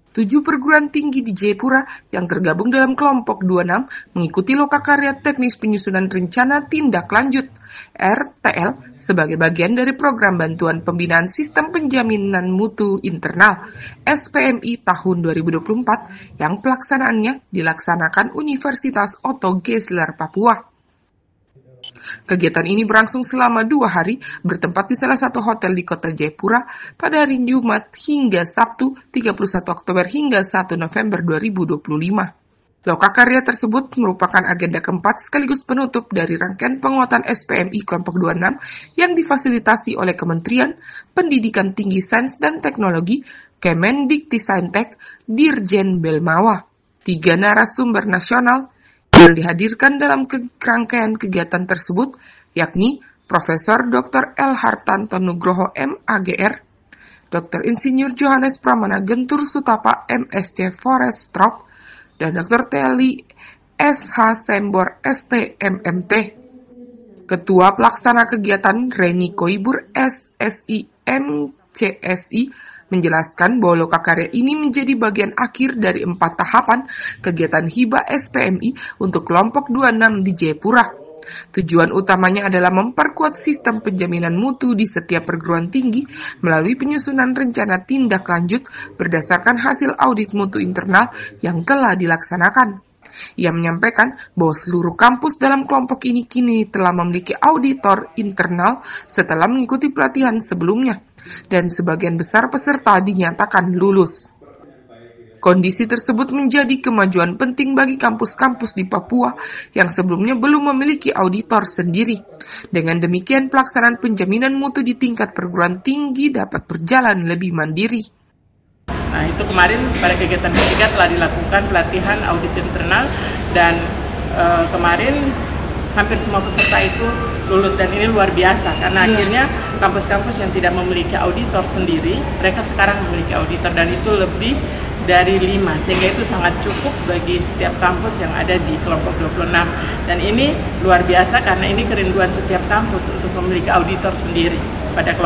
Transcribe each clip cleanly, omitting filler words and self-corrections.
7 perguruan tinggi di Jayapura yang tergabung dalam kelompok 26 mengikuti lokakarya teknis penyusunan rencana tindak lanjut (RTL) sebagai bagian dari program bantuan pembinaan sistem penjaminan mutu internal (SPMI) tahun 2024 yang pelaksanaannya dilaksanakan Universitas Otto Geisler Papua. Kegiatan ini berlangsung selama 2 hari, bertempat di salah satu hotel di kota Jayapura pada hari Jumat hingga Sabtu 31 Oktober hingga 1 November 2025. Lokakarya tersebut merupakan agenda keempat sekaligus penutup dari rangkaian penguatan SPMI Kelompok 26 yang difasilitasi oleh Kementerian Pendidikan Tinggi Sains dan Teknologi, Kemendikti-Saintek, Dirjen Belmawa. 3 narasumber nasional yang dihadirkan dalam rangkaian kegiatan tersebut, yakni Profesor Dr. L. Hartanto Nugroho MAgR, Dr. Insinyur Johannes Pramana Gentur Sutapa MSc Forestprop, dan Dr. Teli SH Sembor ST MMT. Ketua Pelaksana Kegiatan Reni Koibur SSI MCSI menjelaskan bahwa lokakarya ini menjadi bagian akhir dari 4 tahapan kegiatan hibah SPMI untuk kelompok 26 di Jayapura. Tujuan utamanya adalah memperkuat sistem penjaminan mutu di setiap perguruan tinggi melalui penyusunan rencana tindak lanjut berdasarkan hasil audit mutu internal yang telah dilaksanakan. Ia menyampaikan bahwa seluruh kampus dalam kelompok ini kini telah memiliki auditor internal setelah mengikuti pelatihan sebelumnya, dan sebagian besar peserta dinyatakan lulus. Kondisi tersebut menjadi kemajuan penting bagi kampus-kampus di Papua yang sebelumnya belum memiliki auditor sendiri. Dengan demikian, pelaksanaan penjaminan mutu di tingkat perguruan tinggi dapat berjalan lebih mandiri. Nah, itu kemarin pada kegiatan ketiga telah dilakukan pelatihan audit internal dan kemarin hampir semua peserta itu lulus, dan ini luar biasa karena akhirnya kampus-kampus yang tidak memiliki auditor sendiri, mereka sekarang memiliki auditor, dan itu lebih dari 5, sehingga itu sangat cukup bagi setiap kampus yang ada di kelompok 26. Dan ini luar biasa karena ini kerinduan setiap kampus untuk memiliki auditor sendiri pada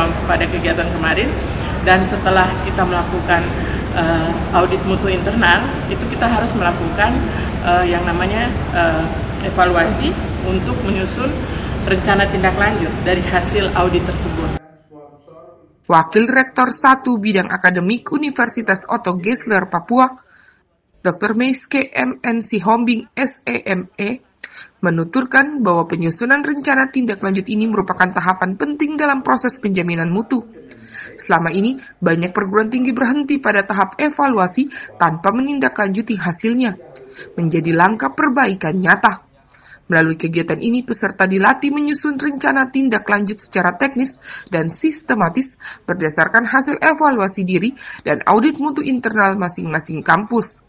kegiatan kemarin. Dan setelah kita melakukan audit mutu internal, itu kita harus melakukan yang namanya evaluasi untuk menyusun rencana tindak lanjut dari hasil audit tersebut. Wakil Rektor 1 Bidang Akademik Universitas Otto Geisler Papua, Dr. Meiske MNC Hombing SEME, menuturkan bahwa penyusunan rencana tindak lanjut ini merupakan tahapan penting dalam proses penjaminan mutu. Selama ini, banyak perguruan tinggi berhenti pada tahap evaluasi tanpa menindaklanjuti hasilnya, menjadi langkah perbaikan nyata. Melalui kegiatan ini, peserta dilatih menyusun rencana tindak lanjut secara teknis dan sistematis berdasarkan hasil evaluasi diri dan audit mutu internal masing-masing kampus.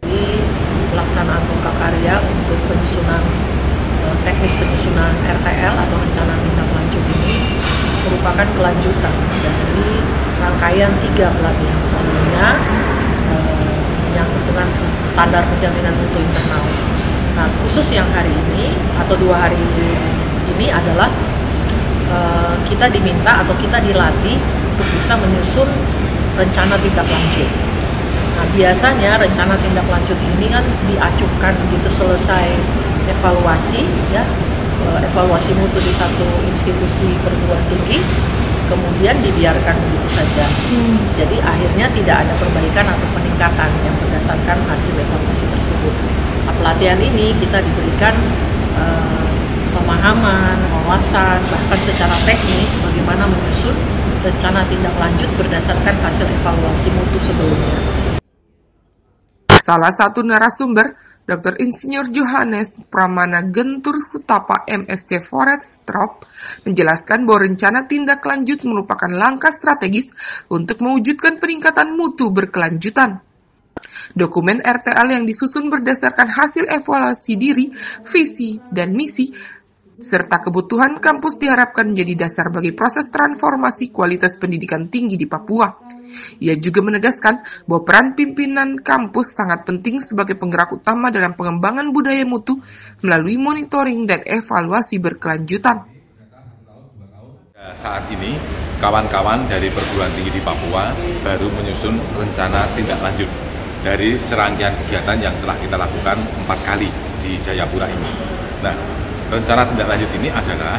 Pelaksanaan lokakarya untuk penyusunan teknis penyusunan RTL atau rencana tindak lanjut ini merupakan kelanjutan dari rangkaian 3 pelatihan sebelumnya menyangkut dengan standar penjaminan mutu internal. Nah, khusus yang hari ini atau 2 hari ini adalah kita diminta atau kita dilatih untuk bisa menyusun rencana tindak lanjut. Nah, biasanya rencana tindak lanjut ini kan diacuhkan begitu selesai evaluasi, ya, evaluasi mutu di satu institusi perguruan tinggi, kemudian dibiarkan begitu saja. Jadi akhirnya tidak ada perbaikan atau peningkatan yang berdasarkan hasil evaluasi tersebut. Nah, pelatihan ini kita diberikan pemahaman, wawasan, bahkan secara teknis bagaimana menyusun rencana tindak lanjut berdasarkan hasil evaluasi mutu sebelumnya. Salah satu narasumber, Dr. Insinyur Johannes Pramana Gentur Sutapa MSc Forestprop, menjelaskan bahwa rencana tindak lanjut merupakan langkah strategis untuk mewujudkan peningkatan mutu berkelanjutan. Dokumen RTL yang disusun berdasarkan hasil evaluasi diri, visi, dan misi, serta kebutuhan kampus diharapkan menjadi dasar bagi proses transformasi kualitas pendidikan tinggi di Papua. Ia juga menegaskan bahwa peran pimpinan kampus sangat penting sebagai penggerak utama dalam pengembangan budaya mutu melalui monitoring dan evaluasi berkelanjutan. Saat ini, kawan-kawan dari perguruan tinggi di Papua baru menyusun rencana tindak lanjut dari serangkaian kegiatan yang telah kita lakukan 4 kali di Jayapura ini. Nah, rencana tindak lanjut ini adalah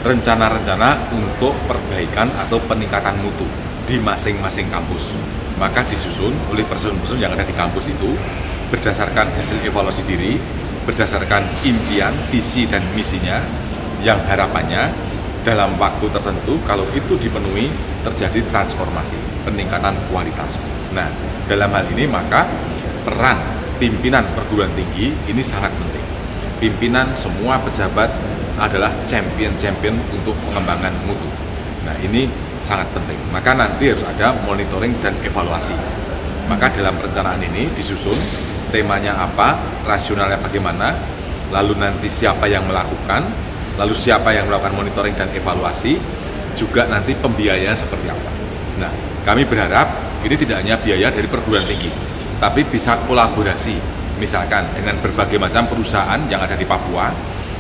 rencana-rencana untuk perbaikan atau peningkatan mutu di masing-masing kampus. Maka disusun oleh person-person yang ada di kampus itu berdasarkan hasil evaluasi diri, berdasarkan impian, visi, dan misinya, yang harapannya dalam waktu tertentu, kalau itu dipenuhi, terjadi transformasi, peningkatan kualitas. Nah, dalam hal ini maka peran pimpinan perguruan tinggi ini sangat penting. Pimpinan semua pejabat adalah champion-champion untuk pengembangan mutu. Nah, ini sangat penting. Maka nanti harus ada monitoring dan evaluasi. Maka dalam perencanaan ini disusun temanya apa, rasionalnya bagaimana, lalu nanti siapa yang melakukan, lalu siapa yang melakukan monitoring dan evaluasi, juga nanti pembiayaan seperti apa. Nah, kami berharap ini tidak hanya biaya dari perguruan tinggi, tapi bisa kolaborasi, misalkan dengan berbagai macam perusahaan yang ada di Papua,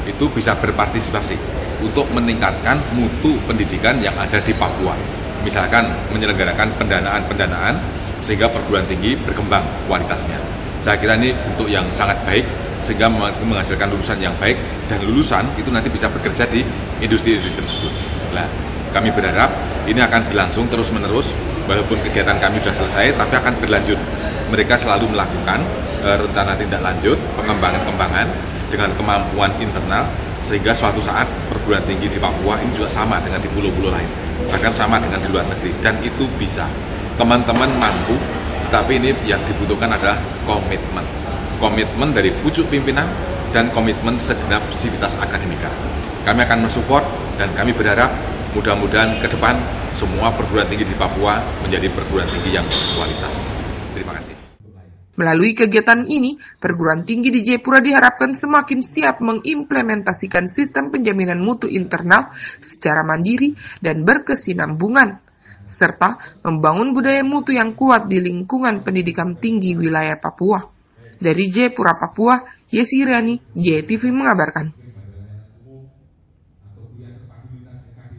itu bisa berpartisipasi untuk meningkatkan mutu pendidikan yang ada di Papua. Misalkan menyelenggarakan pendanaan-pendanaan sehingga perguruan tinggi berkembang kualitasnya. Saya kira ini bentuk yang sangat baik, sehingga menghasilkan lulusan yang baik, dan lulusan itu nanti bisa bekerja di industri-industri tersebut. Nah, kami berharap ini akan berlangsung terus-menerus, walaupun kegiatan kami sudah selesai, tapi akan berlanjut. Mereka selalu melakukan rencana tindak lanjut, pengembangan dengan kemampuan internal, sehingga suatu saat perguruan tinggi di Papua ini juga sama dengan di pulau-pulau lain, bahkan sama dengan di luar negeri, dan itu bisa. Teman-teman mampu, tapi ini yang dibutuhkan adalah komitmen dari pucuk pimpinan dan komitmen segenap sivitas akademika. Kami akan mensupport dan kami berharap mudah-mudahan ke depan semua perguruan tinggi di Papua menjadi perguruan tinggi yang berkualitas. Terima kasih. Melalui kegiatan ini, perguruan tinggi di Jayapura diharapkan semakin siap mengimplementasikan sistem penjaminan mutu internal secara mandiri dan berkesinambungan, serta membangun budaya mutu yang kuat di lingkungan pendidikan tinggi wilayah Papua. Dari Jayapura, Papua, Yesi Riani, JTV mengabarkan.